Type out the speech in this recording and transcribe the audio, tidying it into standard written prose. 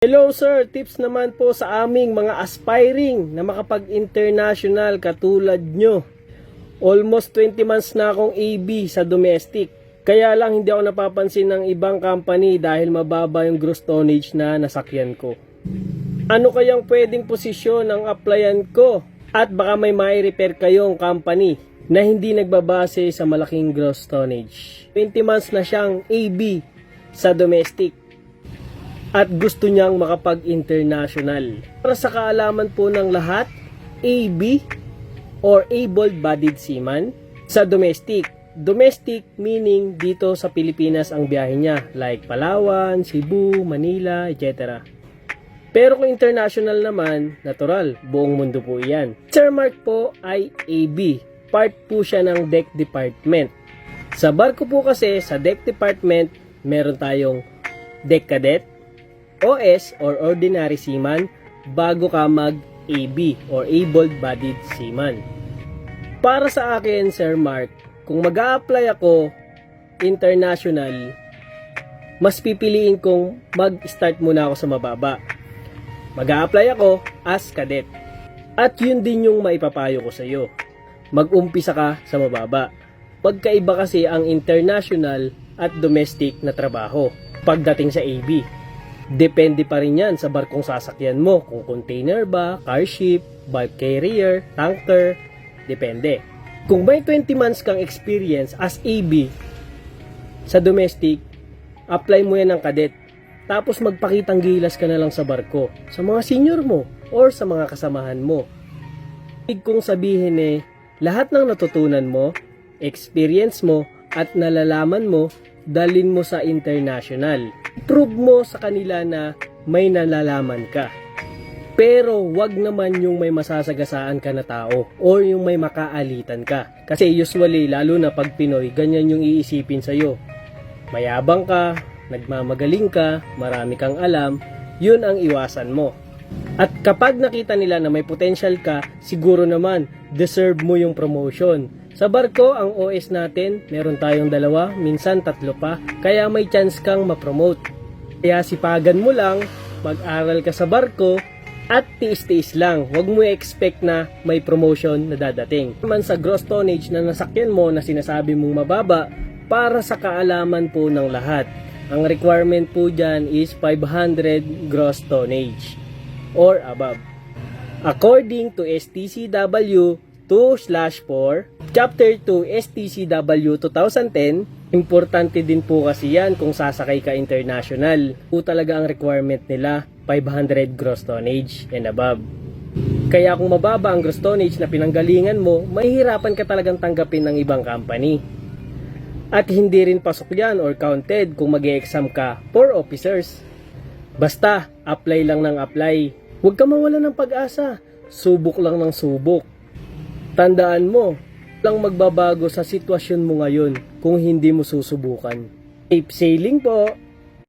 Hello sir, tips naman po sa aming mga aspiring na makapag-international katulad nyo. Almost 20 months na akong AB sa domestic. Kaya lang hindi ako napapansin ng ibang company dahil mababa yung gross tonnage na nasakyan ko. Ano kayang pwedeng posisyon ang applyan ko? At baka may mai-repair kayong company na hindi nagbabase sa malaking gross tonnage. 20 months na siyang AB sa domestic at gusto niyang makapag-international. Para sa kaalaman po ng lahat, AB or able-bodied seaman sa domestic. Domestic meaning dito sa Pilipinas ang biyahe niya, like Palawan, Cebu, Manila, etc. Pero kung international naman, natural, buong mundo po iyan. Sir Mark po ay AB, part po siya ng deck department. Sa barko po kasi, sa deck department, meron tayong deck cadet, OS or ordinary seaman, bago ka mag-AB or able-bodied seaman. Para sa akin, Sir Mark, kung mag-a-apply ako international, mas pipiliin kong mag-start muna ako sa mababa. Mag-a-apply ako as cadet. At yun din yung maipapayo ko sa iyo. Mag-umpisa ka sa mababa. Pagkaiba kasi ang international at domestic na trabaho pagdating sa AB. Depende pa rin yan sa barkong sasakyan mo, kung container ba, car ship, bulk carrier, tanker, depende. Kung may 20 months kang experience as AB sa domestic, apply mo yan ng cadet. Tapos magpakitang gilas ka na lang sa barko, sa mga senior mo or sa mga kasamahan mo. Ibig kong sabihin lahat ng natutunan mo, experience mo at nalalaman mo, dalin mo sa international. Prove mo sa kanila na may nalalaman ka. Pero wag naman yung may masasagasaan ka na tao or yung may makaalitan ka. Kasi usually, lalo na pag Pinoy, ganyan yung iisipin sa'yo. Mayabang ka, nagmamagaling ka, marami kang alam, yun ang iwasan mo. At kapag nakita nila na may potential ka, siguro naman, deserve mo yung promotion. Sa barko, ang OS natin, meron tayong 2, minsan 3 pa, kaya may chance kang ma-promote. Kaya sipagan mo lang, mag-aral ka sa barko, at tiis-tiis lang. Huwag mo i-expect na may promotion na dadating. Naman sa gross tonnage na nasakyan mo na sinasabi mong mababa, para sa kaalaman po ng lahat, ang requirement po dyan is 500 gross tonnage or above. According to STCW 2/4, Chapter 2 STCW 2010, importante din po kasi yan kung sasakay ka international. Po talaga ang requirement nila, 500 gross tonnage and above. Kaya kung mababa ang gross tonnage na pinanggalingan mo, mahihirapan ka talagang tanggapin ng ibang company. At hindi rin pasok yan or counted kung mag-e-exam ka for officers. Basta, apply lang ng apply. Huwag ka mawala ng pag-asa. Subok lang ng subok. Tandaan mo, lang magbabago sa sitwasyon mo ngayon kung hindi mo susubukan. Safe sailing po!